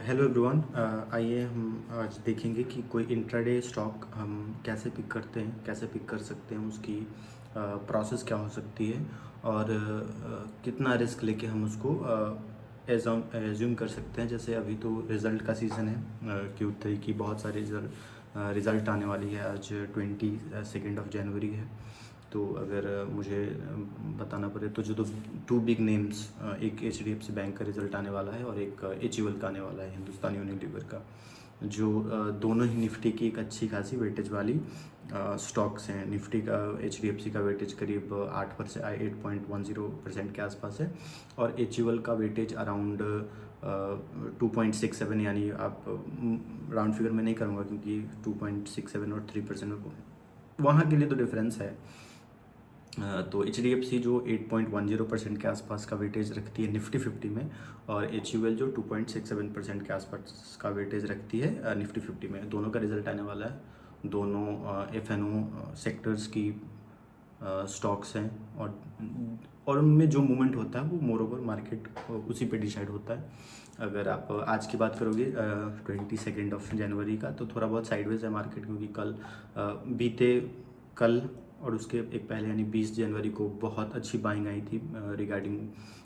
Hello everyone. आइए हम आज देखेंगे कि कोई इंट्राडे स्टॉक हम कैसे पिक करते हैं, कैसे पिक कर सकते हैं, उसकी प्रोसेस क्या हो सकती है और कितना रिस्क लेके हम उसको एज्यूम कर सकते हैं। जैसे अभी तो रिज़ल्ट का सीज़न है, Q3 की बहुत सारी रिज़ल्ट आने वाली है। आज 22 ऑफ जनवरी है। तो अगर मुझे बताना पड़े तो जो टू बिग नेम्स, एक HDFC बैंक का रिज़ल्ट आने वाला है और एक HUL का आने वाला है, हिंदुस्तान यूनिलीवर का, जो दोनों ही निफ्टी की एक अच्छी खासी वेटेज वाली स्टॉक्स हैं। निफ्टी का, HDFC का वेटेज करीब 8%, 8.10% के आसपास है और HUL का वेटेज अराउंड 2.67, यानी आप राउंड फिगर में नहीं करूँगा क्योंकि 2.67 और 3% वहाँ के लिए तो डिफरेंस है। तो HDFC जो 8.10% के आसपास का वेटेज रखती है निफ्टी 50 में, और HUL जो 2.67% के आसपास का वेटेज रखती है निफ्टी 50 में। दोनों का रिजल्ट आने वाला है। दोनों FNO सेक्टर्स की स्टॉक्स हैं और उनमें जो मूवमेंट होता है वो मोर ओवर मार्केट उसी पे डिसाइड होता है। अगर आप आज की बात करोगे 22 ऑफ जनवरी का, तो थोड़ा बहुत साइडवेज है मार्केट, क्योंकि बीते कल और उसके एक पहले यानी 20 जनवरी को बहुत अच्छी बाइंग आई थी रिगार्डिंग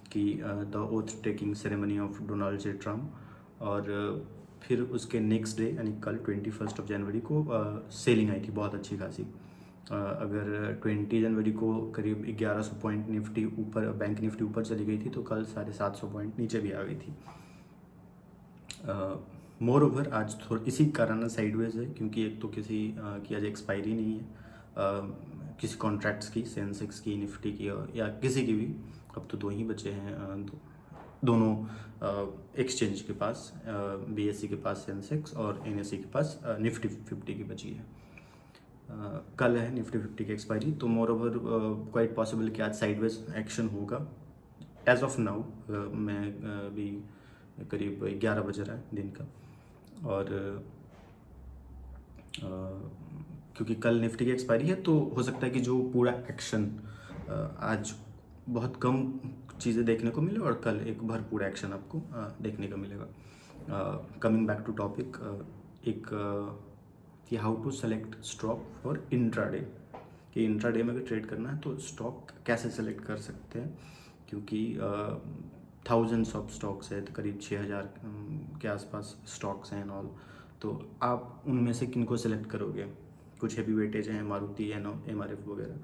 की the oath taking ceremony of Donald J Trump. और फिर उसके नेक्स्ट डे यानी कल 21 ऑफ जनवरी को सेलिंग आई थी बहुत अच्छी खासी। अगर 20 जनवरी को करीब 1100 पॉइंट निफ्टी ऊपर, बैंक निफ्टी ऊपर चली गई थी, तो कल 750 पॉइंट नीचे भी आ गई थी। मोर ओवर आज थोड़ा इसी कारण साइडवेज है, क्योंकि एक तो किसी की आज एक्सपायरी नहीं है, किसी कॉन्ट्रैक्ट्स की, सेंसेक्स की, निफ्टी की, या किसी की भी। अब तो दो ही बचे हैं, दोनों एक्सचेंज के पास, BSE के पास सेंसेक्स और NSE के पास निफ्टी 50 की बची है। कल है निफ्टी 50 की एक्सपायरी, तो मोर ओवर क्वाइट पॉसिबल कि आज साइडवेज एक्शन होगा। एज ऑफ नाउ मैं अभी करीब 11 बज रहा है दिन का, और क्योंकि कल निफ्टी की एक्सपायरी है तो हो सकता है कि जो पूरा एक्शन आज बहुत कम चीज़ें देखने को मिले और कल एक भरपूर एक्शन आपको देखने को मिलेगा। कमिंग बैक टू टॉपिक, एक कि how to select stock for intraday, कि इंट्राडे में अगर ट्रेड करना है तो स्टॉक कैसे सेलेक्ट कर सकते हैं, क्योंकि थाउजेंड्स ऑफ स्टॉक्स है, तो करीब 6000 के आसपास स्टॉक्स हैं एंड ऑल। तो आप उनमें से किन को सेलेक्ट करोगे? कुछ हैवी वेटेज हैं, मारुति, MRF वगैरह,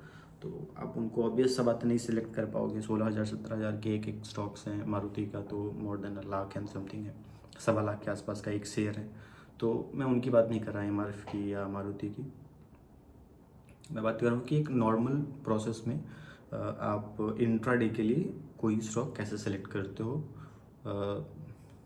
तो आप उनको ऑब्वियस सा बात नहीं सेलेक्ट कर पाओगे। 16,000 17,000 के एक एक स्टॉक्स हैं। मारुति का तो more than lakh and something है, 1.25 लाख के आसपास का एक शेयर है। तो मैं उनकी बात नहीं कर रहा MRF की या मारुति की, मैं बात कर रहा हूँ कि एक नॉर्मल प्रोसेस में आप इंट्राडे के लिए कोई स्टॉक कैसे सेलेक्ट करते हो।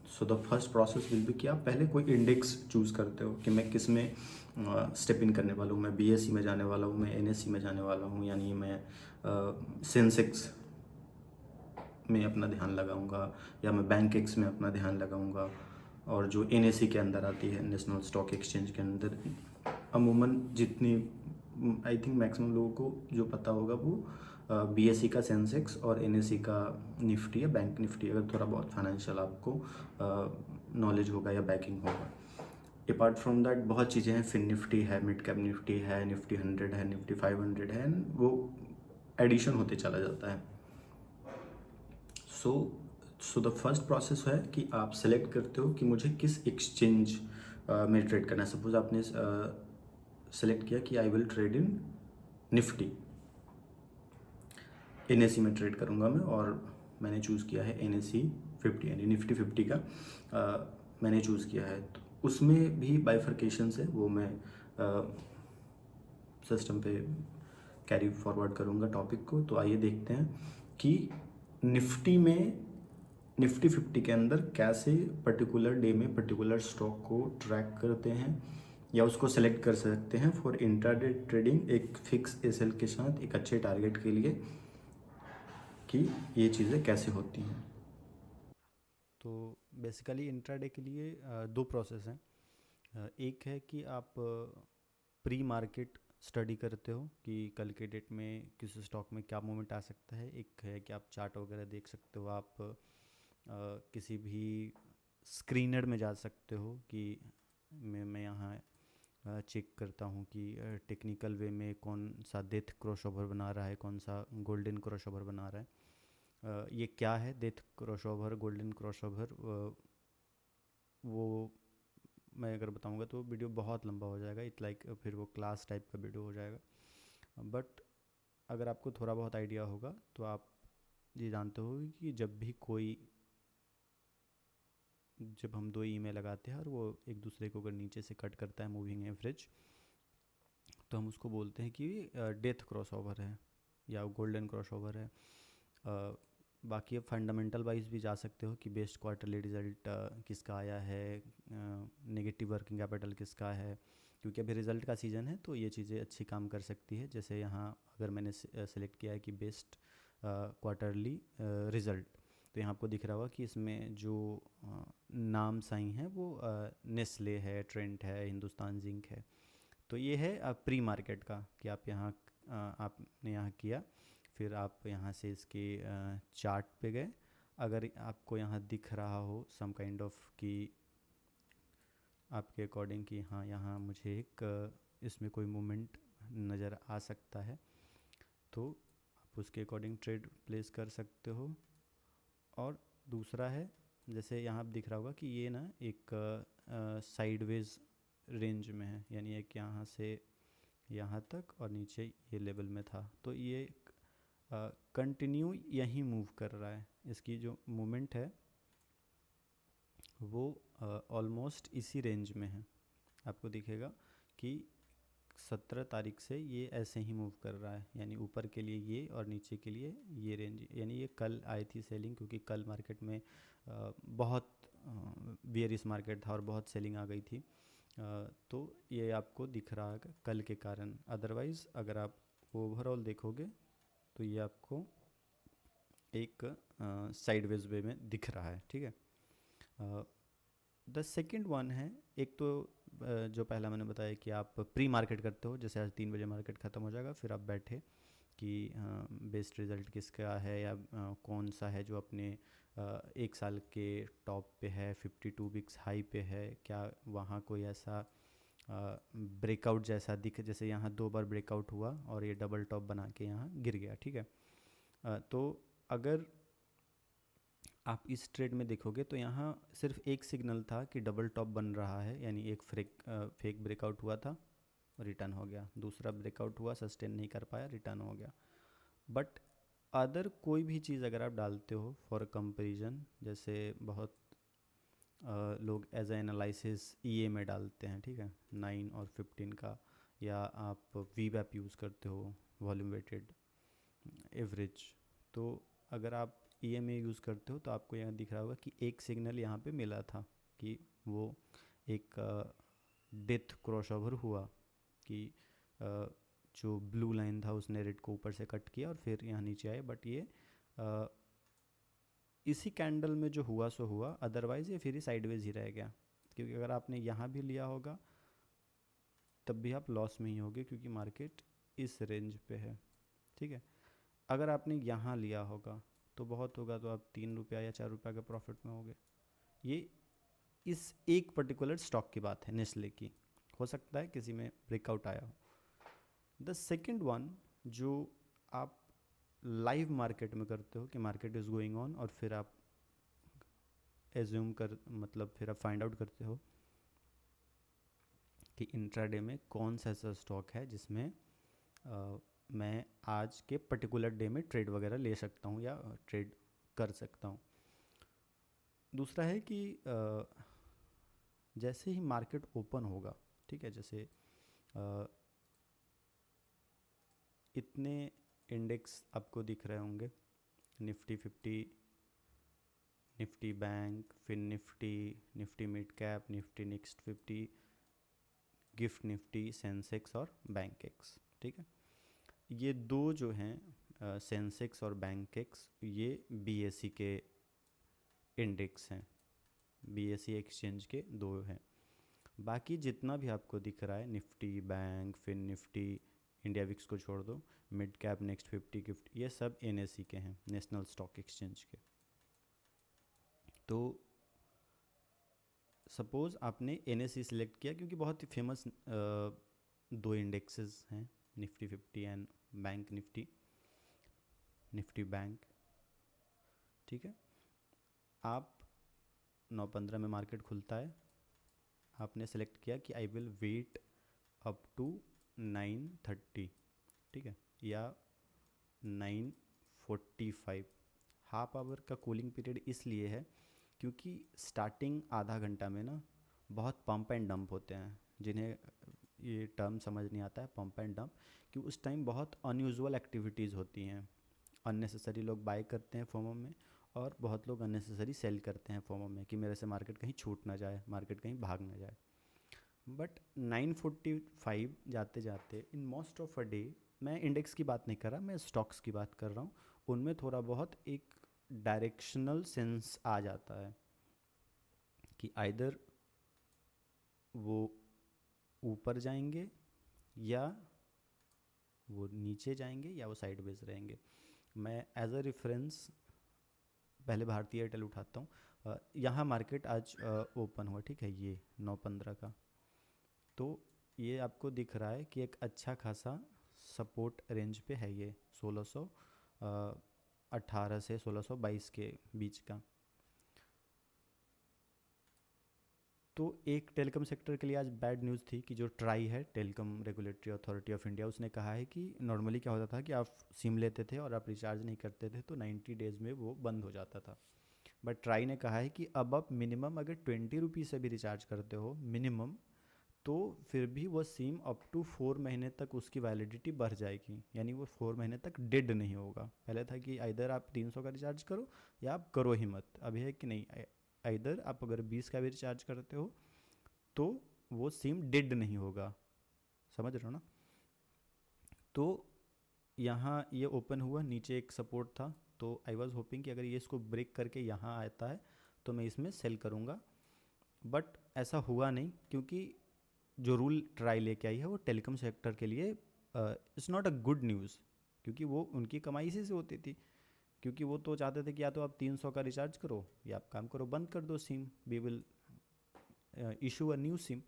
So the first process will be कि आप पहले कोई इंडेक्स चूज़ करते हो कि मैं किस में स्टेप इन करने वाला हूँ। मैं BSE में जाने वाला हूँ, मैं NSE में जाने वाला हूँ, यानी मैं सेंसेक्स में अपना ध्यान लगाऊंगा, या मैं बैंक एक्स में अपना ध्यान लगाऊंगा। और जो NSE के अंदर आती है, नेशनल स्टॉक एक्सचेंज के अंदर, अमूमन जितनी, आई थिंक मैक्सिमम लोगों को जो पता होगा वो BSE का सेंसेक्स और NSE का निफ्टी या बैंक निफ्टी, अगर थोड़ा बहुत फाइनेंशियल आपको नॉलेज होगा या बैकिंग होगा। अपार्ट फ्रॉम दैट बहुत चीज़ें हैं, फिन निफ्टी है, मिड कैप निफ्टी है, निफ्टी 100 है, निफ्टी 500 है, वो एडिशन होते चला जाता है। सो द फर्स्ट प्रोसेस है कि आप सेलेक्ट करते हो कि मुझे किस एक्सचेंज में ट्रेड करना है। सपोज आपने सेलेक्ट किया कि I will trade in Nifty, NSE में ट्रेड करूँगा मैं, और मैंने चूज़ किया है NSE 50 यानी निफ्टी 50 का मैंने चूज़ किया है। तो उसमें भी बाइफर्केशंस है, वो मैं सिस्टम पे कैरी फॉरवर्ड करूँगा टॉपिक को। तो आइए देखते हैं कि निफ्टी 50 के अंदर कैसे पर्टिकुलर डे में पर्टिकुलर स्टॉक को ट्रैक करते हैं या उसको सेलेक्ट कर सकते हैं फॉर इंट्राडे ट्रेडिंग, एक फिक्स SL के साथ एक अच्छे टारगेट के लिए, कि ये चीज़ें कैसे होती हैं। तो बेसिकली इंट्राडे के लिए दो प्रोसेस हैं। एक है कि आप प्री मार्केट स्टडी करते हो कि कल के डेट में किस स्टॉक में क्या मूवमेंट आ सकता है। एक है कि आप चार्ट वगैरह देख सकते हो, आप किसी भी स्क्रीनर में जा सकते हो कि मैं यहाँ चेक करता हूँ कि टेक्निकल वे में कौन सा डेथ क्रॉसओवर बना रहा है, कौन सा गोल्डन क्रॉसओवर बना रहा है। ये क्या है डेथ क्रॉसओवर, गोल्डन क्रॉसओवर, वो मैं अगर बताऊंगा तो वीडियो बहुत लंबा हो जाएगा। इट लाइक फिर वो क्लास टाइप का वीडियो हो जाएगा। बट अगर आपको थोड़ा बहुत आइडिया होगा तो आप ये जानते हो कि जब हम दो ईमेल लगाते हैं और वो एक दूसरे को अगर नीचे से कट करता है मूविंग एवरेज, तो हम उसको बोलते हैं कि डेथ क्रॉसओवर है या गोल्डन क्रॉसओवर है। बाकी अब फंडामेंटल वाइज भी जा सकते हो कि बेस्ट क्वार्टरली रिजल्ट किसका आया है, नेगेटिव वर्किंग कैपिटल किसका है, क्योंकि अभी रिज़ल्ट का सीज़न है तो ये चीज़ें अच्छी काम कर सकती है। जैसे यहाँ अगर मैंने सेलेक्ट किया है कि बेस्ट क्वार्टरली रिज़ल्ट, तो यहाँ आपको दिख रहा होगा कि इसमें जो नाम्स आई हैं वो नेस्ले है, ट्रेंट है, हिंदुस्तान जिंक है। तो ये है प्री मार्केट का कि आप यहाँ आपने यहाँ किया, फिर आप यहाँ से इसके चार्ट पे गए। अगर आपको यहाँ दिख रहा हो सम काइंड ऑफ कि आपके अकॉर्डिंग कि हाँ यहाँ मुझे एक इसमें कोई मूवमेंट नज़र आ सकता है, तो आप उसके अकॉर्डिंग ट्रेड प्लेस कर सकते हो। और दूसरा है, जैसे यहाँ आप दिख रहा होगा कि ये ना एक साइडवेज रेंज में है, यानी एक यहाँ से यहाँ तक और नीचे ये लेवल में था, तो ये कंटिन्यू यहीं मूव कर रहा है। इसकी जो मूवमेंट है वो ऑलमोस्ट इसी रेंज में है। आपको दिखेगा कि 17 तारीख से ये ऐसे ही मूव कर रहा है, यानी ऊपर के लिए ये और नीचे के लिए ये रेंज, यानी ये कल आई थी सेलिंग, क्योंकि कल मार्केट में बहुत बियरिश मार्केट था और बहुत सेलिंग आ गई थी। तो ये आपको दिख रहा है कल के कारण। अदरवाइज़ अगर आप ओवरऑल देखोगे तो ये आपको एक साइडवेज वे में दिख रहा है, ठीक है। द सेकेंड वन है, एक तो जो पहला मैंने बताया कि आप प्री मार्केट करते हो, जैसे आज 3 बजे मार्केट ख़त्म हो जाएगा, फिर आप बैठे कि बेस्ट रिज़ल्ट किसका है या कौन सा है जो अपने 1 साल के टॉप पे है, 52 वीक्स हाई पे है, क्या वहाँ कोई ऐसा ब्रेकआउट जैसा दिख, जैसे यहाँ 2 बार ब्रेकआउट हुआ और ये डबल टॉप बना के यहाँ गिर गया, ठीक है। तो अगर आप इस ट्रेड में देखोगे तो यहाँ सिर्फ एक सिग्नल था कि डबल टॉप बन रहा है, यानी एक फेक ब्रेकआउट हुआ था, रिटर्न हो गया, दूसरा ब्रेकआउट हुआ, सस्टेन नहीं कर पाया, रिटर्न हो गया। बट अदर कोई भी चीज़ अगर आप डालते हो फॉर कंपैरिजन, जैसे बहुत लोग एज एनालिसिस ईए में डालते हैं, ठीक है, 9 और 15 का, या आप वी वैप यूज़ करते हो, वॉल्यूम वेटेड एवरेज। तो अगर आप EMA यूज़ करते हो तो आपको यहाँ दिख रहा होगा कि एक सिग्नल यहाँ पे मिला था कि वो एक डेथ क्रॉसओवर हुआ, कि जो ब्लू लाइन था उसने रेड को ऊपर से कट किया और फिर यहाँ नीचे आए। बट ये इसी कैंडल में जो हुआ सो हुआ, अदरवाइज़ ये फिर ही साइडवेज ही रह गया, क्योंकि अगर आपने यहाँ भी लिया होगा तब भी आप लॉस में ही होगे, क्योंकि मार्केट इस रेंज पे है, ठीक है। अगर आपने यहाँ लिया होगा तो बहुत होगा तो आप 3 रुपया या 4 रुपया के प्रॉफिट में होगे। ये इस एक पर्टिकुलर स्टॉक की बात है, नेस्ले की, हो सकता है किसी में ब्रेकआउट आया हो। द सेकेंड वन जो आप लाइव मार्केट में करते हो कि मार्केट इज़ गोइंग ऑन, और फिर आप एज्यूम कर मतलब फिर आप फाइंड आउट करते हो कि इंट्राडे में कौन सा ऐसा स्टॉक है जिसमें मैं आज के पर्टिकुलर डे में ट्रेड वगैरह ले सकता हूँ या ट्रेड कर सकता हूँ। दूसरा है कि जैसे ही मार्केट ओपन होगा, ठीक है, जैसे इतने इंडेक्स आपको दिख रहे होंगे, निफ्टी 50, निफ्टी बैंक, फिर Nifty mid cap, Nifty next 50, gift Nifty, Sensex और बैंक एक्स, ठीक है। ये दो जो हैं सेंसेक्स और बैंक एक्स, ये BSE के इंडेक्स हैं, BSE एक्सचेंज के दो हैं। बाकी जितना भी आपको दिख रहा है, निफ्टी बैंक, फिर निफ्टी इंडिया विक्स को छोड़ दो, मिड कैप, नेक्स्ट 50, गिफ्ट, ये सब NSE के हैं, नेशनल स्टॉक एक्सचेंज के। तो सपोज़ आपने NSE सिलेक्ट किया क्योंकि बहुत ही फेमस दो इंडेक्सेस हैं, Nifty 50 and bank Nifty, Nifty bank, ठीक है। आप 9:15 में मार्केट खुलता है, आपने सेलेक्ट किया कि I will wait up to 9:30, ठीक है, या 9:45। हाफ आवर का कूलिंग पीरियड इसलिए है क्योंकि स्टार्टिंग आधा घंटा में ना बहुत पंप एंड डंप होते हैं, जिन्हें ये टर्म समझ नहीं आता है पंप एंड डंप, कि उस टाइम बहुत अनयूजुअल एक्टिविटीज़ होती हैं। अननेसेसरी लोग बाय करते हैं फोमो में, और बहुत लोग अननेसेसरी सेल करते हैं फोमो में, कि मेरे से मार्केट कहीं छूट ना जाए, मार्केट कहीं भाग ना जाए। बट 9:45 जाते जाते in most of a day, मैं इंडेक्स की बात नहीं कर रहा, मैं स्टॉक्स की बात कर रहा हूँ, उनमें थोड़ा बहुत एक डायरेक्शनल सेंस आ जाता है कि आइदर वो ऊपर जाएंगे, या वो नीचे जाएंगे, या वो साइडवेज रहेंगे। मैं एज अ रेफरेंस पहले भारतीय एयरटेल उठाता हूँ। यहाँ मार्केट आज ओपन हुआ, ठीक है, ये 9:15 का। तो ये आपको दिख रहा है कि एक अच्छा खासा सपोर्ट रेंज पे है ये, 1618 से 1622 के बीच का। तो एक टेलीकॉम सेक्टर के लिए आज बैड न्यूज़ थी कि जो ट्राई है, telecom regulatory authority of India, उसने कहा है कि नॉर्मली क्या होता था कि आप सिम लेते थे और आप रिचार्ज नहीं करते थे तो 90 डेज़ में वो बंद हो जाता था। बट ट्राई ने कहा है कि अब आप मिनिमम अगर 20 रुपीज़ से भी रिचार्ज करते हो मिनिमम, तो फिर भी वो सिम अप टू 4 महीने तक उसकी वैलिडिटी बढ़ जाएगी, यानी वो 4 महीने तक डेड नहीं होगा। पहले था कि इधर आप 300 का रिचार्ज करो या आप करो ही मत, अभी है कि नहीं, इधर आप अगर 20 का भी रिचार्ज करते हो तो वो सिम डेड नहीं होगा, समझ रहे हो ना। तो यहाँ ये ओपन हुआ, नीचे एक सपोर्ट था, तो आई वॉज होपिंग कि अगर ये इसको ब्रेक करके यहाँ आता है तो मैं इसमें सेल करूँगा। बट ऐसा हुआ नहीं, क्योंकि जो रूल ट्राई लेके आई है वो टेलीकॉम सेक्टर के लिए it's not a good news, क्योंकि वो उनकी कमाई इसी से होती थी। क्योंकि वो तो चाहते थे कि या तो आप 300 का रिचार्ज करो, या आप काम करो बंद कर दो sim, we will issue a new sim.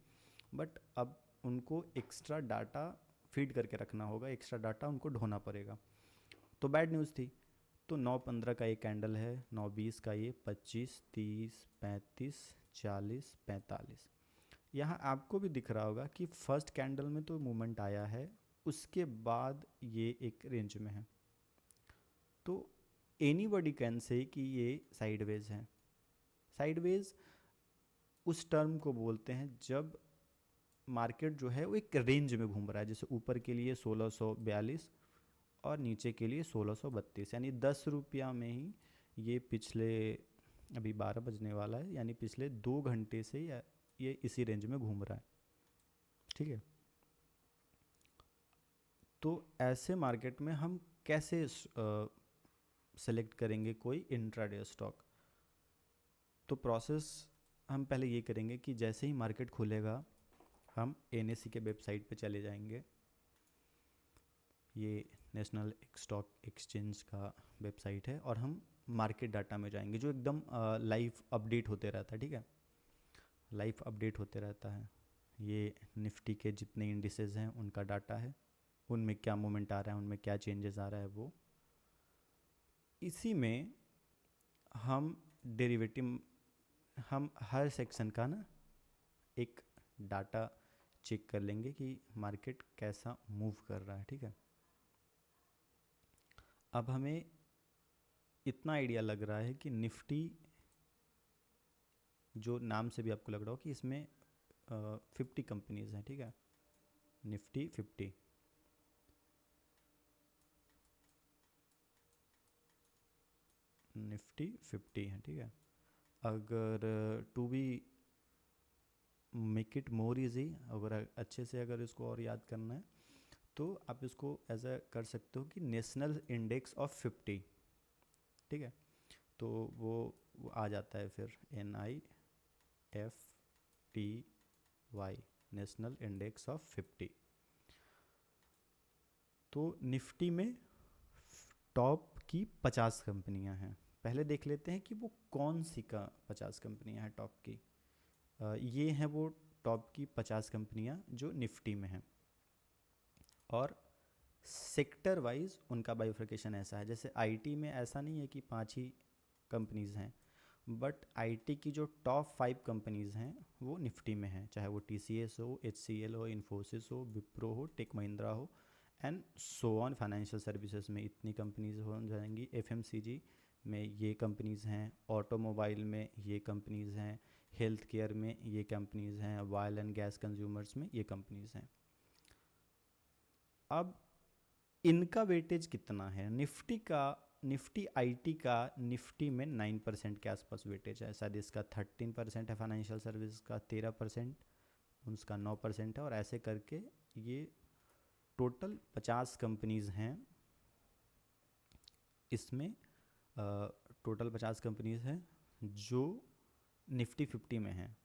But अब उनको एक्स्ट्रा डाटा फीड करके रखना होगा, एक्स्ट्रा डाटा उनको ढोना पड़ेगा, तो बैड न्यूज़ थी। तो 9:15 का ये कैंडल है, 9:20 का ये, 25, 30, 35, 40, 45। यहाँ आपको भी दिख रहा होगा कि फर्स्ट कैंडल में तो मूवमेंट आया है, उसके बाद ये एक रेंज में है। तो एनीबडी कैन से कि ये साइडवेज है। साइडवेज उस टर्म को बोलते हैं जब मार्केट जो है वो एक रेंज में घूम रहा है, जैसे ऊपर के लिए 1642 और नीचे के लिए 1632, यानी 10 रुपया में ही ये पिछले, अभी 12 बजने वाला है, यानी पिछले 2 घंटे से ये इसी रेंज में घूम रहा है, ठीक है। तो ऐसे मार्केट में हम कैसे सेलेक्ट करेंगे कोई इंट्राडे स्टॉक? तो प्रोसेस हम पहले ये करेंगे कि जैसे ही मार्केट खुलेगा हम NSE के वेबसाइट पे चले जाएंगे। ये नेशनल स्टॉक एक्सचेंज का वेबसाइट है, और हम मार्केट डाटा में जाएंगे जो एकदम लाइव अपडेट होते रहता है, ठीक है, लाइव अपडेट होते रहता है। ये निफ्टी के जितने इंडिसेस हैं उनका डाटा है, उनमें क्या मूवमेंट आ रहा है, उनमें क्या चेंजेस आ रहा है, वो इसी में हम डेरिवेटिव, हम हर सेक्शन का ना एक डाटा चेक कर लेंगे कि मार्केट कैसा मूव कर रहा है, ठीक है। अब हमें इतना आइडिया लग रहा है कि निफ्टी, जो नाम से भी आपको लग रहा हो कि इसमें 50 कंपनीज हैं, ठीक है, निफ्टी 50। निफ्टी 50 है, ठीक है। अगर to be make it more easy, अगर अच्छे से अगर इसको और याद करना है तो आप इसको ऐसा कर सकते हो कि नेशनल इंडेक्स ऑफ 50, ठीक है। तो वो आ जाता है फिर NIFTY, नेशनल इंडेक्स ऑफ 50। तो निफ्टी में टॉप की 50 कंपनियां हैं। पहले देख लेते हैं कि वो कौन सी का 50 कंपनियां हैं टॉप की। ये हैं वो टॉप की 50 कंपनियां जो निफ्टी में हैं। और सेक्टर वाइज उनका बाइफर्केशन ऐसा है, जैसे आईटी में ऐसा नहीं है कि 5 ही कंपनीज़ हैं, बट आईटी की जो टॉप 5 कंपनीज़ हैं वो निफ्टी में हैं, चाहे वो टीसीएस हो, एचसीएल हो, इन्फोसिस हो, विप्रो हो, टेक महिंद्रा हो, and so on. Financial services में इतनी कंपनीज़ हो जाएंगी, एफएमसीजी में ये कंपनीज़ हैं, ऑटोमोबाइल में ये कंपनीज़ हैं, हेल्थ केयर में ये कंपनीज़ हैं, ऑयल एंड गैस कंज्यूमर्स में ये कंपनीज़ हैं। अब इनका वेटेज कितना है? निफ्टी आईटी का निफ्टी में 9% के आसपास वेटेज है, शायद इसका 13% है, फाइनेंशियल सर्विस का 13%, उसका 9% है, और ऐसे करके ये टोटल 50 कंपनीज़ हैं इसमें। टोटल 50 कंपनीज़ हैं जो निफ्टी 50 में हैं,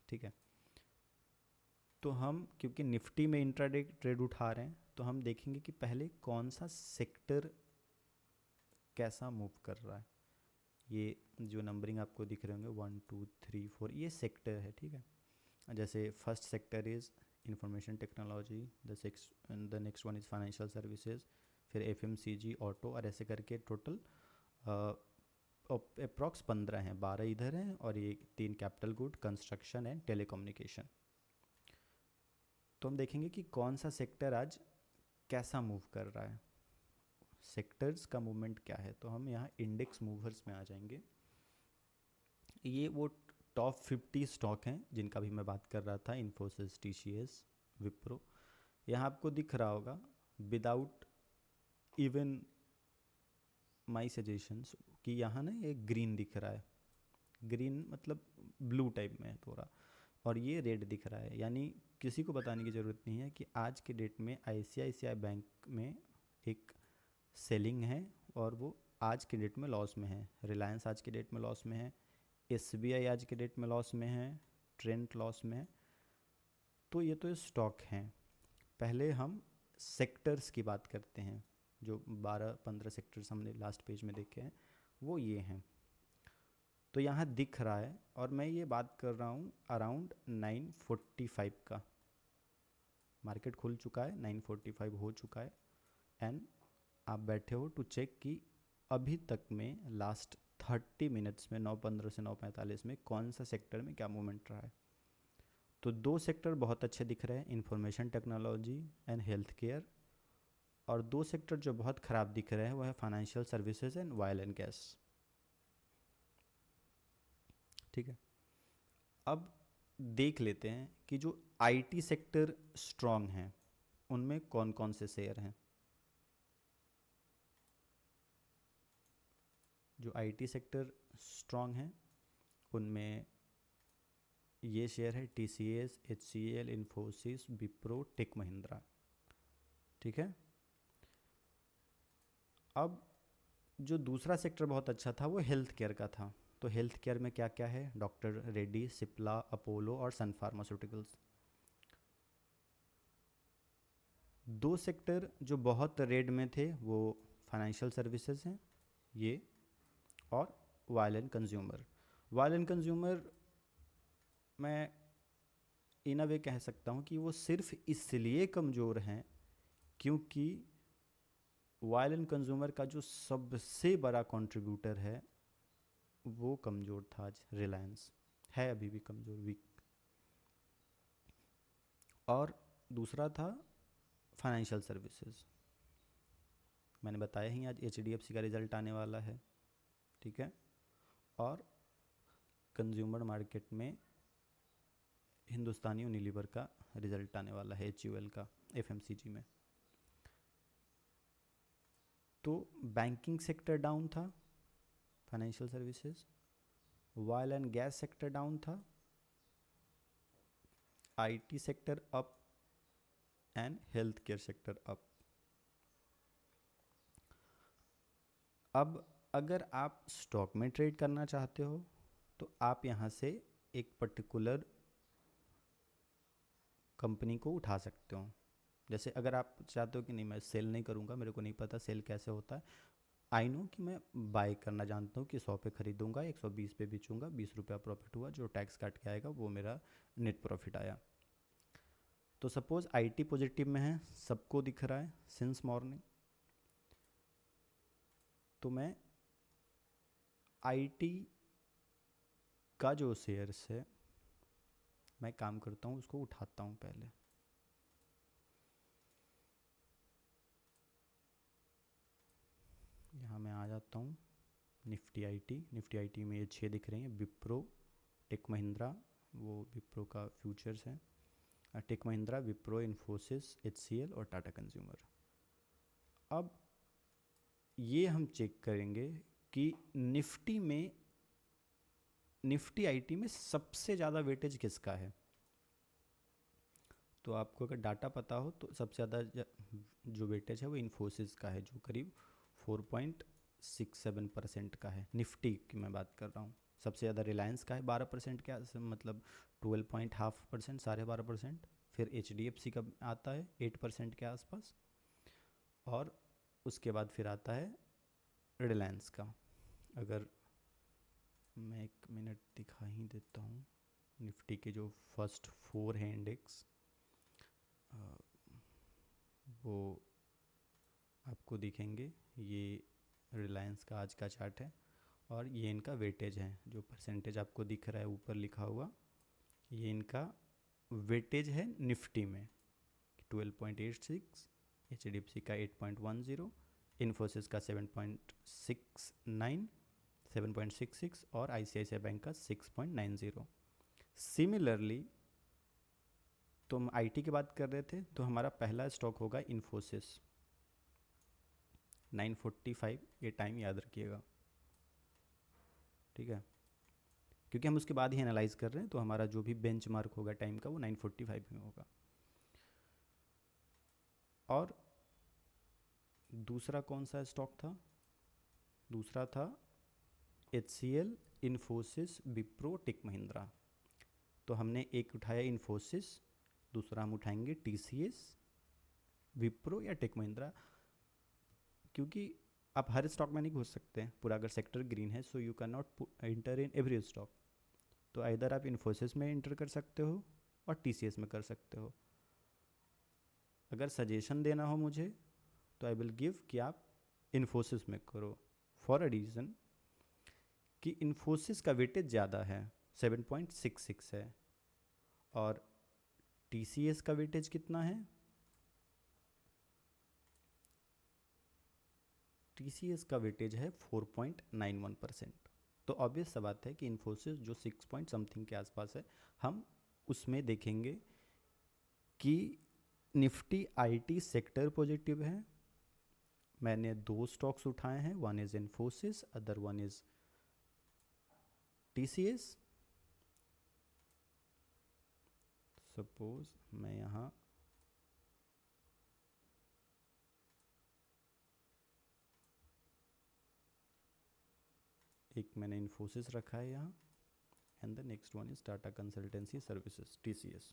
ठीक है। तो हम क्योंकि निफ्टी में इंट्राडे ट्रेड उठा रहे हैं, तो हम देखेंगे कि पहले कौन सा सेक्टर कैसा मूव कर रहा है। ये जो नंबरिंग आपको दिख रहे होंगे 1 2 3 4, ये सेक्टर है, ठीक है। जैसे first sector is information technology, the next one is financial services, फिर एफएमसीजी, ऑटो, और ऐसे करके टोटल अप्रॉक्स 15 हैं, 12 इधर हैं और ये 3 capital good, construction and telecommunication. तो हम देखेंगे कि कौन सा सेक्टर आज कैसा मूव कर रहा है, सेक्टर्स का मूवमेंट क्या है। तो हम यहाँ इंडेक्स मूवर्स में आ जाएंगे। ये वो टॉप 50 स्टॉक हैं जिनका भी मैं बात कर रहा था, इन्फोसिस, टीसीएस, विप्रो। यहाँ आपको दिख रहा होगा विदाउट इवन माई सजेशंस कि यहाँ ना एक ग्रीन दिख रहा है, ग्रीन मतलब ब्लू टाइप में है थोड़ा, और ये रेड दिख रहा है, यानी किसी को बताने की ज़रूरत नहीं है कि आज के डेट में आईसीआईसीआई बैंक में एक सेलिंग है और वो आज के डेट में लॉस में है, रिलायंस आज के डेट में लॉस में है, एसबीआई आज के डेट में लॉस में है, ट्रेंट लॉस में है। तो ये तो स्टॉक हैं। पहले हम सेक्टर्स की बात करते हैं, जो 12-15 सेक्टर्स हमने लास्ट पेज में देखे हैं वो ये हैं। तो यहाँ दिख रहा है, और मैं ये बात कर रहा हूँ अराउंड 9:45 का, मार्केट खुल चुका है, 9:45 हो चुका है, एंड आप बैठे हो टू चेक कि अभी तक में लास्ट 30 मिनट्स में 9:15 से 9:45 में कौन सा सेक्टर में क्या मूवमेंट रहा है। तो 2 सेक्टर बहुत अच्छे दिख रहे हैं, information technology and health care, और 2 सेक्टर जो बहुत ख़राब दिख रहे हैं वो है financial services and oil and gas, ठीक है। अब देख लेते हैं कि जो आईटी सेक्टर स्ट्रॉन्ग हैं उनमें कौन कौन से शेयर हैं। जो आईटी सेक्टर स्ट्रॉन्ग हैं उनमें ये शेयर है TCS, HCL, Infosys, Wipro, Tech Mahindra, ठीक है। अब जो दूसरा सेक्टर बहुत अच्छा था वो हेल्थ केयर का था। तो हेल्थ केयर में क्या क्या है? डॉक्टर रेड्डी, सिप्ला, अपोलो और सन फार्मास्यूटिकल्स। 2 सेक्टर जो बहुत रेड में थे वो फाइनेंशियल सर्विसेज हैं ये, और oil and consumer. Oil and consumer मैं इन अ वे कह सकता हूँ कि वो सिर्फ इसलिए कमज़ोर हैं क्योंकि ऑयल एंड कंज्यूमर का जो सबसे बड़ा कंट्रीब्यूटर है वो कमज़ोर था आज, रिलायंस है अभी भी कमज़ोर, वीक। और दूसरा था फाइनेंशियल सर्विसेज, मैंने बताया ही आज एचडीएफसी का रिज़ल्ट आने वाला है, ठीक है। और कंज्यूमर मार्केट में हिंदुस्तानी यूनिलीवर का रिज़ल्ट आने वाला है, एचयूएल का, एफएमसीजी में। तो बैंकिंग सेक्टर डाउन था, financial services, oil and gas sector down था, IT sector up, and health care sector up. अब अगर आप स्टॉक में ट्रेड करना चाहते हो तो आप यहाँ से एक पर्टिकुलर कंपनी को उठा सकते हो। जैसे अगर आप चाहते हो कि नहीं मैं सेल नहीं करूँगा, मेरे को नहीं पता सेल कैसे होता है, आई नो कि मैं बाय करना जानता हूँ कि 100 पे ख़रीदूँगा, 120 पे बेचूँगा, 20 रुपया प्रॉफिट हुआ, जो टैक्स काट के आएगा वो मेरा नेट प्रॉफिट आया। तो सपोज़ आईटी पॉजिटिव में है, सबको दिख रहा है सिंस मॉर्निंग, तो मैं आईटी का जो शेयर्स है मैं काम करता हूँ उसको उठाता हूँ पहले। यहाँ मैं आ जाता हूँ निफ्टी आईटी में ये 6 दिख रही हैं, विप्रो, टेक महिंद्रा, वो विप्रो का फ्यूचर्स है, टेक महिंद्रा, विप्रो, इन्फोसिस, एचसीएल और टाटा कंज्यूमर। अब ये हम चेक करेंगे कि निफ्टी आईटी में सबसे ज़्यादा वेटेज किसका है। तो आपको अगर डाटा पता हो तो सबसे ज़्यादा जो वेटेज है वो इन्फोसिस का है, जो करीब 4.67% का है। निफ्टी की मैं बात कर रहा हूँ। सबसे ज़्यादा रिलायंस का है 12% के मतलब 12.5%, 12.5%। फिर एचडीएफसी का आता है 8% के आसपास, और उसके बाद फिर आता है रिलायंस का। अगर मैं 1 मिनट दिखा ही देता हूँ, निफ्टी के जो फर्स्ट 4 हैं इंडेक्स, वो आपको दिखेंगे। ये रिलायंस का आज का चार्ट है और ये इनका वेटेज है, जो परसेंटेज आपको दिख रहा है ऊपर लिखा हुआ, ये इनका वेटेज है निफ्टी में 12.86, एचडीएफसी का 8.10, इन्फोसिस का 7.69, 7.66 और आईसीआईसीआई बैंक का 6.90। सिमिलरली तो हम आईटी की बात कर रहे थे, तो हमारा पहला स्टॉक होगा इन्फोसिस 9:45, ये टाइम याद रखिएगा, ठीक है, क्योंकि हम उसके बाद ही एनालाइज कर रहे हैं, तो हमारा जो भी बेंचमार्क होगा टाइम का वो 9:45 में होगा। और दूसरा कौन सा स्टॉक था? दूसरा था एचसीएल, इन्फोसिस, विप्रो, टेक महिंद्रा। तो हमने एक उठाया इन्फोसिस, दूसरा हम उठाएंगे टीसीएस, विप्रो या टेक महिंद्रा, क्योंकि आप हर स्टॉक में नहीं घुस सकते हैं पूरा। अगर सेक्टर ग्रीन है, so you can not enter in every stock. तो इधर आप इन्फोसिस में एंटर कर सकते हो और टीसीएस में कर सकते हो। अगर सजेशन देना हो मुझे तो आई विल गिव कि आप इन्फोसिस में करो, फॉर अ रीज़न कि इन्फोसिस का वेटेज ज़्यादा है, 7.66 है, और टीसीएस का वेटेज कितना है? टीसीएस का वेटेज है 4.91%। तो ऑब्वियस सा बात है कि इन्फोसिस जो 6 पॉइंट समथिंग के आसपास है, हम उसमें देखेंगे कि निफ्टी आईटी सेक्टर पॉजिटिव है। मैंने 2 स्टॉक्स उठाए हैं, one is Infosys, other one is TCS. Suppose मैं यहाँ एक मैंने इन्फोसिस रखा है यहाँ, and the next one is Tata consultancy services, TCS.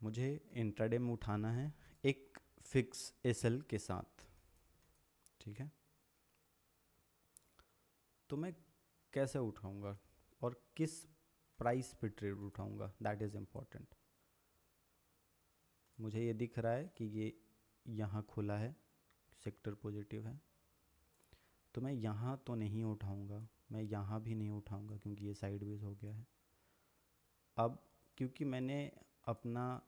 मुझे इंट्राडे में उठाना है एक फिक्स एसएल के साथ, ठीक है। तो मैं कैसे उठाऊंगा और किस प्राइस पे ट्रेड उठाऊंगा, दैट इज़ इम्पॉर्टेंट। मुझे ये दिख रहा है कि ये यहाँ खुला है, सेक्टर पॉजिटिव है, तो मैं यहाँ तो नहीं उठाऊंगा, मैं यहाँ भी नहीं उठाऊंगा क्योंकि ये साइडवेज हो गया है। अब क्योंकि मैंने अपना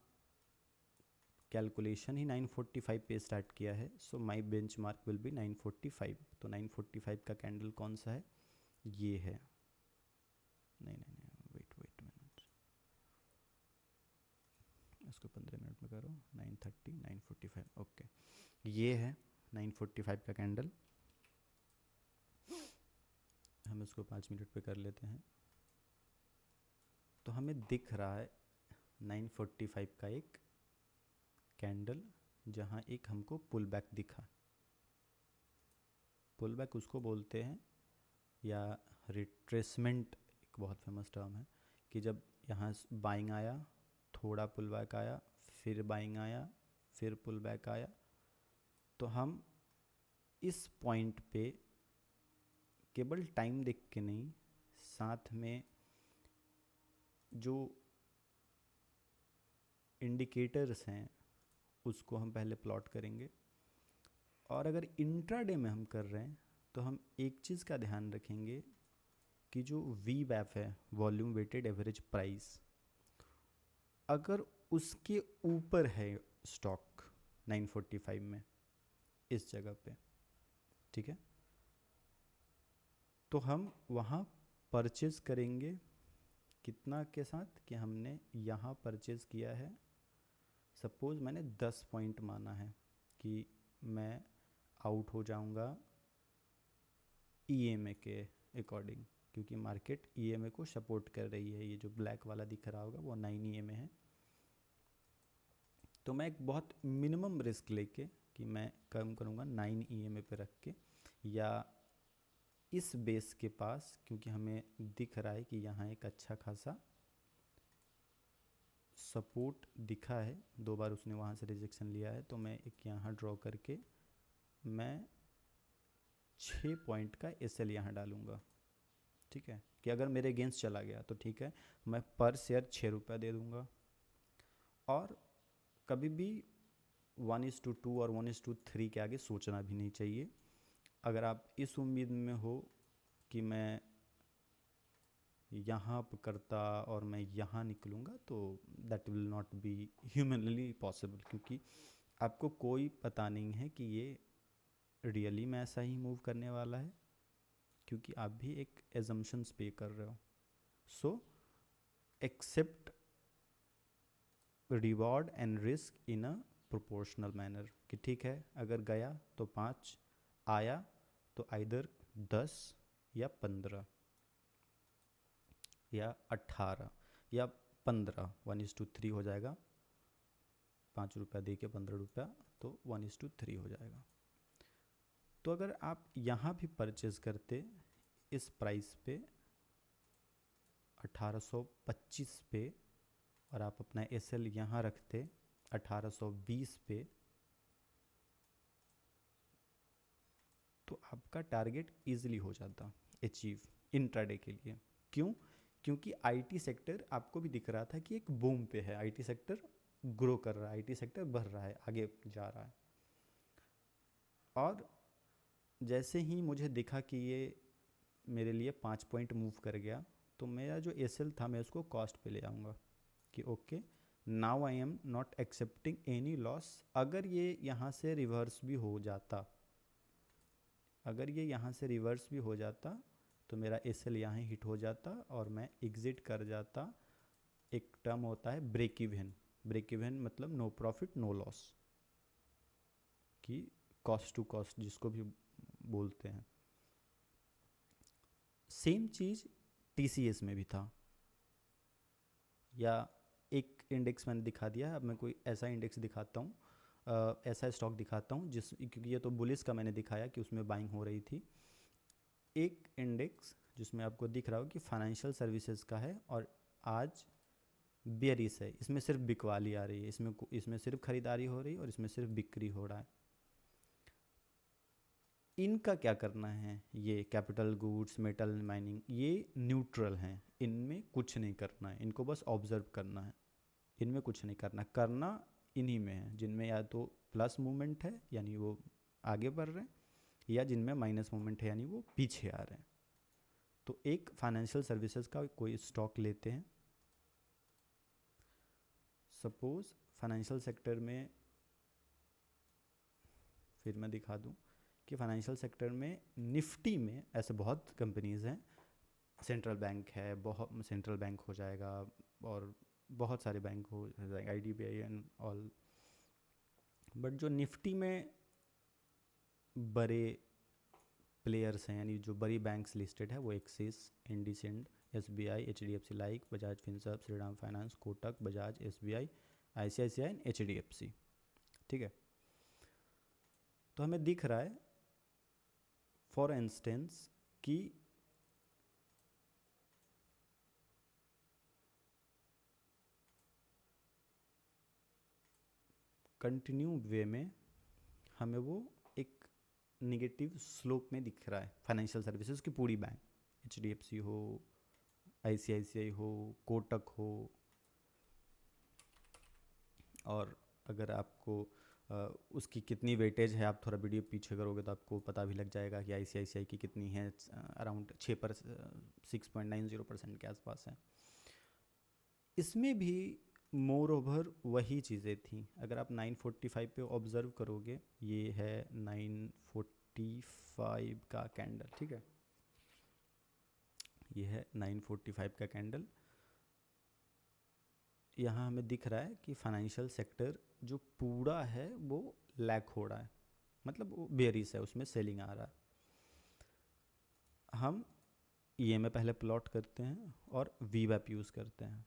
कैलकुलेशन ही 9:45 पे स्टार्ट किया है, so my benchmark will be 9:45। तो 9:45 का कैंडल कौन सा है? ये है। नहीं नहीं नहीं, वेट मिनट, इसको 15 मिनट में करो। 9:30, 9:45, ओके, ये है 9:45 का कैंडल। हम इसको 5 मिनट पे कर लेते हैं। तो हमें दिख रहा है 9:45 का एक कैंडल, जहाँ एक हमको पुल बैक दिखा। पुल बैक उसको बोलते हैं, या रिट्रेसमेंट एक बहुत फेमस टर्म है, कि जब यहाँ बाइंग आया, थोड़ा पुल बैक आया, फिर बाइंग आया, फिर पुल बैक आया, तो हम इस पॉइंट पे केवल टाइम देख के नहीं, साथ में जो इंडिकेटर्स हैं उसको हम पहले प्लॉट करेंगे। और अगर इंट्राडे में हम कर रहे हैं तो हम एक चीज़ का ध्यान रखेंगे कि जो वी वैप है, वॉल्यूम वेटेड एवरेज प्राइस, अगर उसके ऊपर है स्टॉक 945 में इस जगह पे, ठीक है, तो हम वहाँ परचेज़ करेंगे। कितना के साथ कि हमने यहाँ परचेज़ किया है, सपोज़ मैंने 10 पॉइंट माना है कि मैं आउट हो जाऊँगा ईएमए के अकॉर्डिंग, क्योंकि मार्केट ईएमए को सपोर्ट कर रही है। ये जो ब्लैक वाला दिख रहा होगा वो 9 ईएमए है। तो मैं एक बहुत मिनिमम रिस्क लेके कि मैं कम करूँगा 9 ईएमए पे रख के, या इस बेस के पास, क्योंकि हमें दिख रहा है कि यहाँ एक अच्छा खासा सपोर्ट दिखा है, 2 बार उसने वहाँ से रिजेक्शन लिया है, तो मैं एक यहाँ ड्रॉ करके मैं 6 पॉइंट का एसएल यहाँ डालूँगा, ठीक है, कि अगर मेरे अगेंस्ट चला गया तो ठीक है, मैं पर शेयर 6 रुपया दे दूँगा। और कभी भी 1:2 और 1:3 के आगे सोचना भी नहीं चाहिए। अगर आप इस उम्मीद में हो कि मैं यहाँ पर करता और मैं यहाँ निकलूँगा, तो that will not be humanly possible, क्योंकि आपको कोई पता नहीं है कि ये रियली में ऐसा ही मूव करने वाला है, क्योंकि आप भी एक एजम्पशंस पे कर रहे हो। So accept reward and risk in a proportional manner, कि ठीक है, अगर गया तो 5, आया तो आइदर 10 या 15 या 18 या 15, 1:3 हो जाएगा, 5 रुपया दे के 15 रुपया, तो 1:3 हो जाएगा। तो अगर आप यहाँ भी परचेज़ करते इस प्राइस पे 1825 पे, और आप अपना एसएल यहाँ रखते 1820 पे, तो आपका टारगेट इजीली हो जाता अचीव इंट्राडे के लिए। क्यों? क्योंकि आईटी सेक्टर आपको भी दिख रहा था कि एक बूम पे है, आईटी सेक्टर ग्रो कर रहा है, आईटी सेक्टर बढ़ रहा है, आगे जा रहा है। और जैसे ही मुझे दिखा कि ये मेरे लिए 5 पॉइंट मूव कर गया, तो मेरा जो एसएल था मैं उसको कॉस्ट पे ले आऊँगा कि okay, now I am not accepting any loss. अगर ये यहाँ से रिवर्स भी हो जाता, अगर ये यहाँ से रिवर्स भी हो जाता, तो मेरा एसएल यहाँ हिट हो जाता और मैं एग्ज़िट कर जाता। एक टर्म होता है ब्रेक इवन, ब्रेक इवन मतलब नो प्रॉफिट नो लॉस, कि कॉस्ट टू कॉस्ट जिसको भी बोलते हैं। सेम चीज़ टीसीएस में भी था, या एक इंडेक्स मैंने दिखा दिया। अब मैं कोई ऐसा इंडेक्स दिखाता हूँ, ऐसा स्टॉक दिखाता हूँ जिस, क्योंकि ये तो बुलिस का मैंने दिखाया कि उसमें बाइंग हो रही थी। एक इंडेक्स जिसमें आपको दिख रहा हो कि फाइनेंशियल सर्विसेज का है और आज बेयरिश है, इसमें सिर्फ बिकवाली आ रही है, इसमें सिर्फ खरीदारी हो रही है और इसमें सिर्फ बिक्री हो रहा है। इनका क्या करना है? ये कैपिटल गुड्स, मेटल, माइनिंग, ये न्यूट्रल हैं, इनमें कुछ नहीं करना है, इनको बस ऑब्जर्व करना है, इनमें कुछ नहीं करना। करना इन्हीं में है जिनमें या तो प्लस मूवमेंट है यानी वो आगे बढ़ रहे हैं, या जिनमें माइनस मूवमेंट है यानी वो पीछे आ रहे हैं। तो एक फाइनेंशियल सर्विसेज का कोई स्टॉक लेते हैं, सपोज़ फाइनेंशियल सेक्टर में, फिर मैं दिखा दूं कि फाइनेंशियल सेक्टर में निफ्टी में ऐसे बहुत कंपनीज़ हैं। सेंट्रल बैंक है, बहुत सेंट्रल बैंक हो जाएगा, और बहुत सारे बैंक हो जाएंगे, आईडीबीआई एंड ऑल। बट जो निफ्टी में बड़े प्लेयर्स हैं, यानी जो बड़ी बैंक्स लिस्टेड है, वो axis, IndusInd, SBI, HDFC like, Bajaj Finserv, Shriram finance, Kotak, Bajaj, SBI, ICICI and HDFC, ठीक है। तो हमें दिख रहा है फॉर इंस्टेंस कि कंटिन्यू वे में हमें वो एक निगेटिव स्लोप में दिख रहा है फाइनेंशियल सर्विसेज की पूरी बैंक, HDFC हो, ICICI हो, कोटक हो। और अगर आपको उसकी कितनी वेटेज है, आप थोड़ा वीडियो पीछे करोगे तो आपको पता भी लग जाएगा कि ICICI की कितनी है, अराउंड 6.90% के आसपास है। इसमें भी मोर ओवर वही चीज़ें थी। अगर आप 945 पे ऑब्ज़र्व करोगे, ये है 945 का कैंडल, ठीक है, ये है 945 का कैंडल। यहाँ हमें दिख रहा है कि फाइनेंशियल सेक्टर जो पूरा है वो लैग हो रहा है, मतलब वो बेयरिश है, उसमें सेलिंग आ रहा है। हम EMA पहले प्लॉट करते हैं और VWAP यूज़ करते हैं।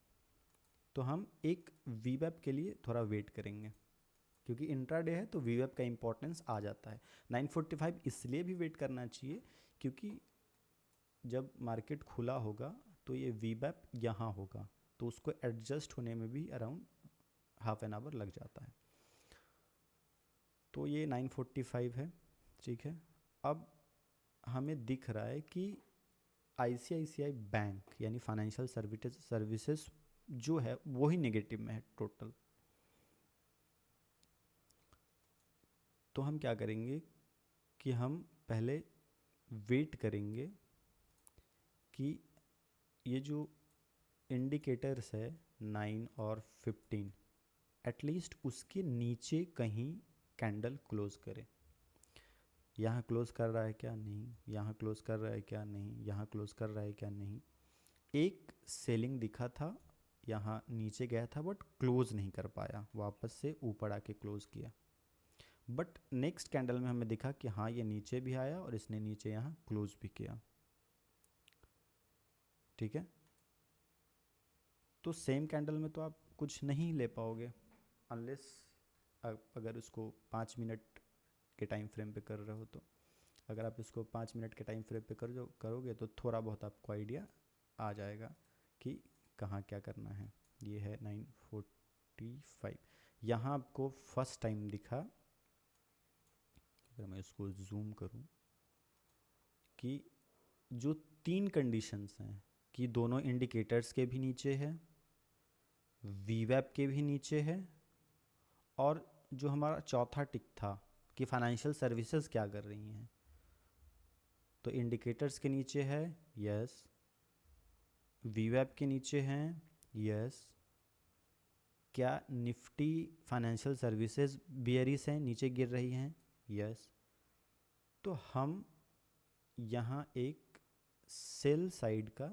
तो हम एक VWAP के लिए थोड़ा वेट करेंगे, क्योंकि इंट्राडे है तो VWAP का इंपॉर्टेंस आ जाता है। 945 इसलिए भी वेट करना चाहिए क्योंकि जब मार्केट खुला होगा तो ये VWAP यहाँ होगा, तो उसको एडजस्ट होने में भी अराउंड हाफ एन आवर लग जाता है। तो ये 945 है, ठीक है। अब हमें दिख रहा है कि ICICI बैंक यानी फाइनेंशियल सर्विसेज जो है वो ही नेगेटिव में है टोटल। तो हम क्या करेंगे कि हम पहले वेट करेंगे कि ये जो इंडिकेटर्स है 9 और 15 एटलीस्ट उसके नीचे कहीं कैंडल क्लोज करे। यहाँ क्लोज कर रहा है क्या, नहीं, यहाँ क्लोज कर रहा है क्या, नहीं, यहाँ क्लोज कर रहा है क्या, नहीं। एक सेलिंग दिखा था, यहाँ नीचे गया था बट क्लोज नहीं कर पाया, वापस से ऊपर आके क्लोज किया। बट नेक्स्ट कैंडल में हमें दिखा कि हाँ ये नीचे भी आया और इसने नीचे यहाँ क्लोज भी किया, ठीक है। तो सेम कैंडल में तो आप कुछ नहीं ले पाओगे अनलेस अगर उसको 5 मिनट के टाइम फ्रेम पे कर रहे हो। तो अगर आप इसको 5 मिनट के टाइम फ्रेम पे करोगे तो थोड़ा बहुत आपको आइडिया आ जाएगा कि कहाँ क्या करना है। ये है 945, यहाँ आपको फर्स्ट टाइम दिखा, अगर मैं इसको जूम करूँ, कि जो 3 कंडीशंस हैं कि दोनों इंडिकेटर्स के भी नीचे है, VWAP के भी नीचे है, और जो हमारा चौथा टिक था कि फाइनेंशियल सर्विसेज क्या कर रही हैं, तो इंडिकेटर्स के नीचे है, यस, VWAP के नीचे हैं, यस, क्या निफ्टी फाइनेंशियल सर्विसेज बियरिश हैं, नीचे गिर रही हैं, यस। तो हम यहाँ एक सेल साइड का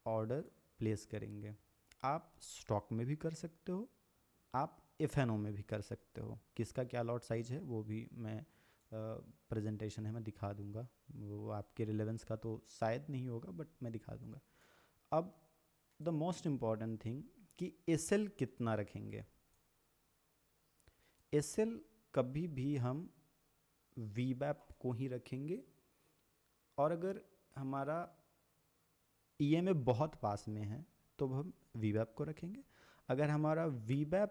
ऑर्डर प्लेस करेंगे। आप स्टॉक में भी कर सकते हो, आप FNO में भी कर सकते हो। किसका क्या लॉट साइज है वो भी मैं प्रेजेंटेशन है मैं दिखा दूंगा, वो आपके रिलेवेंस का तो शायद नहीं होगा बट मैं दिखा दूंगा। अब द मोस्ट इम्पॉर्टेंट थिंग कि SL कितना रखेंगे। SL कभी भी हम VWAP को ही रखेंगे, और अगर हमारा EMA बहुत पास में है तो हम VWAP को रखेंगे। अगर हमारा VWAP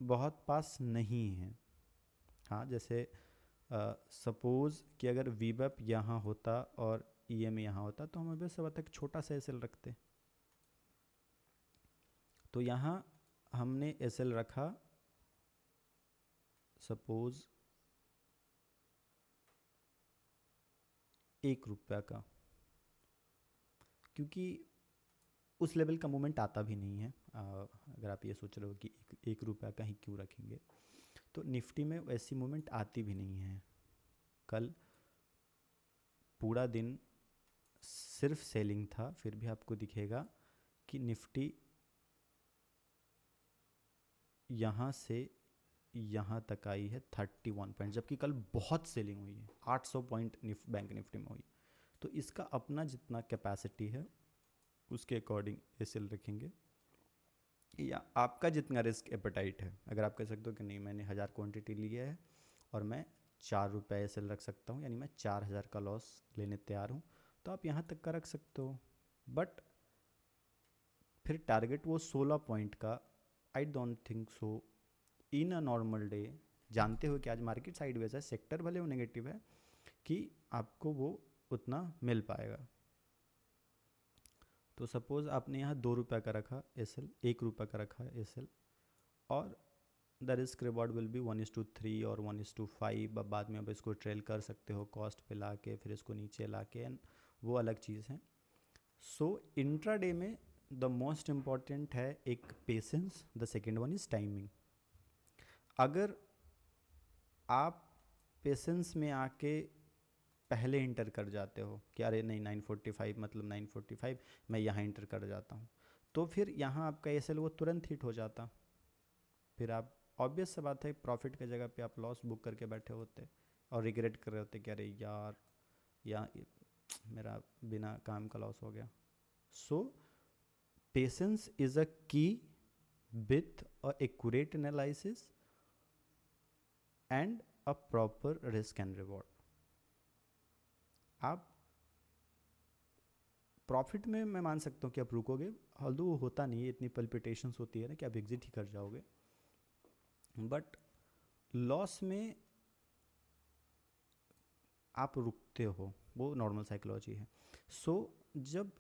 बहुत पास नहीं है, हाँ, जैसे सपोज़ कि अगर VWAP यहाँ होता और EMA यहाँ होता तो हम अभी सब तक छोटा सा SL रखते। तो यहाँ हमने SL रखा सपोज़ ₹1 का, क्योंकि उस लेवल का मूवमेंट आता भी नहीं है। अगर आप ये सोच रहे हो कि ₹1 का ही क्यों रखेंगे, तो निफ्टी में वैसी मूवमेंट आती भी नहीं है। कल पूरा दिन सिर्फ सेलिंग था, फिर भी आपको दिखेगा कि निफ्टी यहाँ से यहाँ तक आई है 31 पॉइंट, जबकि कल बहुत सेलिंग हुई है, 800 पॉइंट बैंक निफ्टी में हुई। तो इसका अपना जितना कैपेसिटी है उसके अकॉर्डिंग SL रखेंगे, या आपका जितना रिस्क एपेटाइट है। अगर आप कह सकते हो कि नहीं, मैंने 1000 क्वांटिटी लिया है और मैं ₹4 SL रख सकता हूँ, यानी मैं 4000 का लॉस लेने तैयार हूँ, तो आप यहाँ तक का रख सकते हो। बट फिर टारगेट वो 16 पॉइंट का, I don't think so in a normal day जानते हो कि आज मार्केट साइडवेज है, सेक्टर भले वो नेगेटिव है, कि आपको वो उतना मिल पाएगा। तो सपोज़ आपने यहाँ 2 रुपये का रखा एसएल, 1 रुपये का रखा है एसएल, और the risk reward will be 1:3 और 1:5। अब बाद में अब इसको ट्रेल कर सकते हो कॉस्ट पे ला के, फिर इसको नीचे ला के, एंड वो अलग चीज़ है। सो इंट्राडे में द मोस्ट इम्पॉर्टेंट है एक patience, the second one is timing. अगर आप पेशेंस में आके पहले इंटर कर जाते हो कि अरे नहीं 9:45 मतलब 9:45 मैं यहाँ इंटर कर जाता हूँ, तो फिर यहाँ आपका एसएल वो तुरंत हिट हो जाता। फिर आप ऑब्वियस सा बात है प्रॉफिट की जगह पे आप लॉस बुक करके बैठे होते और रिग्रेट कर रहे होते कि अरे यार या मेरा बिना काम का लॉस हो गया। सो पेशेंस इज़ अ की with a accurate analysis and a proper risk and reward. आप प्रॉफिट में मैं मान सकता हूँ कि आप रुकोगे, ऑल्दो वो होता नहीं है, इतनी पल्पिटेशंस होती है ना कि आप एग्जिट ही कर जाओगे, बट लॉस में आप रुकते हो, वो नॉर्मल साइकोलॉजी है। सो जब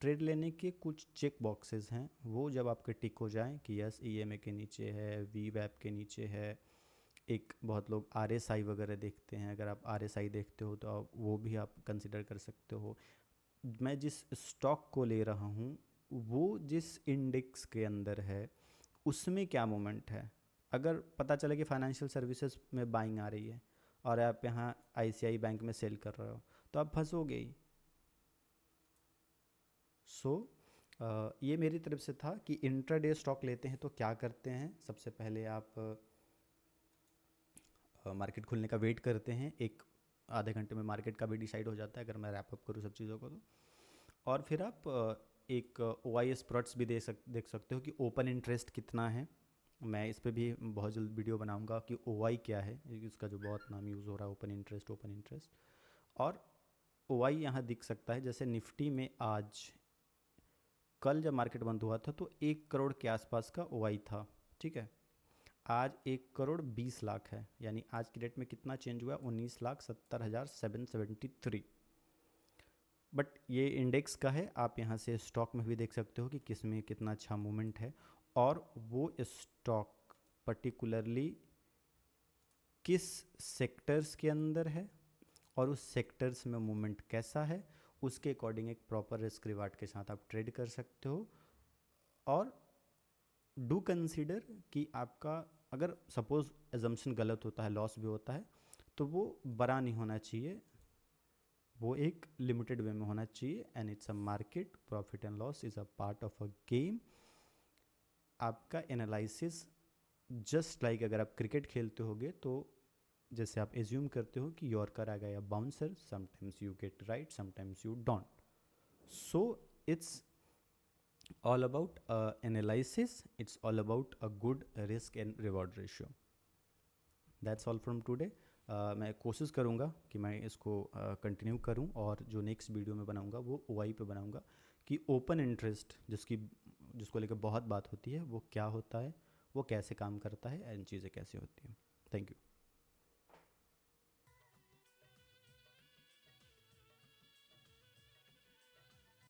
ट्रेड लेने के कुछ चेक बॉक्सेस हैं वो जब आपके टिक हो जाएं कि यस ईएमए के नीचे है, वी वैप के नीचे है, एक बहुत लोग आरएसआई वगैरह देखते हैं, अगर आप आरएसआई देखते हो तो आप वो भी आप कंसिडर कर सकते हो। मैं जिस स्टॉक को ले रहा हूँ वो जिस इंडेक्स के अंदर है उसमें क्या मोमेंट है। अगर पता चले कि फाइनेंशियल सर्विसेज में बाइंग आ रही है और आप यहाँ आईसीआई बैंक में सेल कर रहे हो तो आप फंसोगे ही। सो ये मेरी तरफ से था कि इंट्राडे स्टॉक लेते हैं तो क्या करते हैं। सबसे पहले आप मार्केट खुलने का वेट करते हैं, एक आधे घंटे में मार्केट का भी डिसाइड हो जाता है अगर मैं रैप अप करूँ सब चीज़ों को तो। और फिर आप एक OIS प्रोडक्ट्स भी देख सकते हो कि ओपन इंटरेस्ट कितना है। मैं इस पे भी बहुत जल्द वीडियो बनाऊंगा कि OI क्या है, इसका जो बहुत नाम यूज़ हो रहा है ओपन इंटरेस्ट। और OI यहाँ दिख सकता है, जैसे निफ्टी में आज कल जब मार्केट बंद हुआ था तो 1 करोड़ के आसपास का OI था, ठीक है। आज 1,20,00,000 है, यानी आज की डेट में कितना चेंज हुआ, 19,70,773। बट ये इंडेक्स का है, आप यहाँ से स्टॉक में भी देख सकते हो कि किस में कितना अच्छा मूवमेंट है और वो स्टॉक पर्टिकुलरली किस सेक्टर्स के अंदर है और उस सेक्टर्स में मूवमेंट कैसा है, उसके अकॉर्डिंग एक प्रॉपर रिस्क रिवार्ड के साथ आप ट्रेड कर सकते हो। और डू कंसीडर कि आपका अगर सपोज एजम्पशन गलत होता है, लॉस भी होता है, तो वो बड़ा नहीं होना चाहिए, वो एक लिमिटेड वे में होना चाहिए। And it's a market, profit and loss is a part of a game. आपका एनालिसिस जस्ट लाइक अगर आप क्रिकेट खेलते होगे तो जैसे आप एज्यूम करते हो कि यॉर्कर आ गया bouncer, sometimes you get right, sometimes you don't. So it's all about analysis, it's all about a good risk and reward ratio. That's all from today. मैं कोशिश करूँगा कि मैं इसको कंटिन्यू करूँ और जो नेक्स्ट वीडियो में बनाऊँगा वो OI पे बनाऊँगा कि ओपन इंटरेस्ट जिसको लेकर बहुत बात होती है वो क्या होता है, वो कैसे काम करता है एंड चीज़ें कैसे होती हैं। Thank you.